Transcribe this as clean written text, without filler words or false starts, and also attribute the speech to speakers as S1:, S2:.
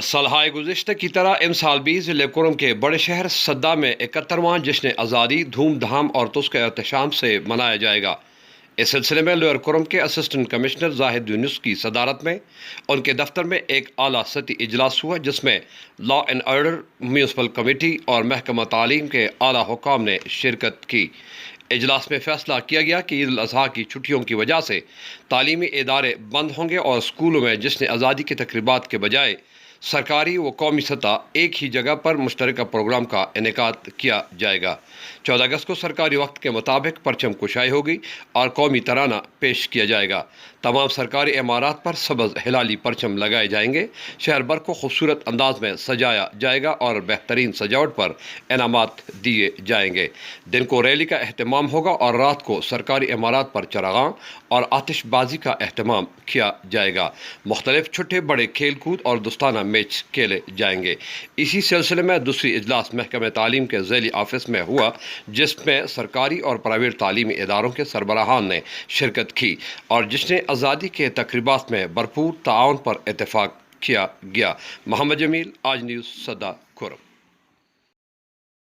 S1: سالہائےگزشتہ کی طرح امسال بھی لوỷرکرم کے بڑے شہر صدہ میں 71واں جشن آزادی دھوم دھام اور تسک احتشام سے منایا جائے گا۔ اس سلسلے میں لوٸرکرم کے اسسٹنٹ کمشنر زاہد یونس کی صدارت میں ان کے دفتر میں ایک اعلی سطحی اجلاس ہوا، جس میں law and order, municipal committee اور محکمہ تعلیم کے اعلی حکام نے شرکت کی۔ اجلاس میں فیصلہ کیا گیا کہ عید الاضحیٰ کی چھٹیوں کی وجہ سے تعلیمی ادارے بند ہوں گے اور اسکولوں میں جشن آزادی کی تقریبات کے بجائے سرکاری و قومی سطح ایک ہی جگہ پر مشترکہ پروگرام کا انعقاد کیا جائے گا۔ 14 اگست کو سرکاری وقت کے مطابق پرچم کشائی ہوگی اور قومی ترانہ پیش کیا جائے گا۔ تمام سرکاری عمارات پر سبز ہلالی پرچم لگائے جائیں گے۔ شہر بھر کو خوبصورت انداز میں سجایا جائے گا اور بہترین سجاوٹ پر انعامات دیے جائیں گے۔ دن کو ریلی کا اہتمام ہوگا اور رات کو سرکاری عمارات پر چراغاں اور آتش بازی کا اہتمام کیا جائے گا۔ مختلف چھوٹے بڑے کھیل کود اور دوستانہ میچ کھیلے جائیں گے۔ اسی سلسلے میں دوسری اجلاس محکمہ تعلیم کے ذیلی آفس میں ہوا، جس میں سرکاری اور پرائیویٹ تعلیمی اداروں کے سربراہان نے شرکت کی اور جشن آزادی کے تقریبات میں بھرپور تعاون پر اتفاق کیا گیا۔ محمد جمیل، آج نیوز، صدہ، کھرم۔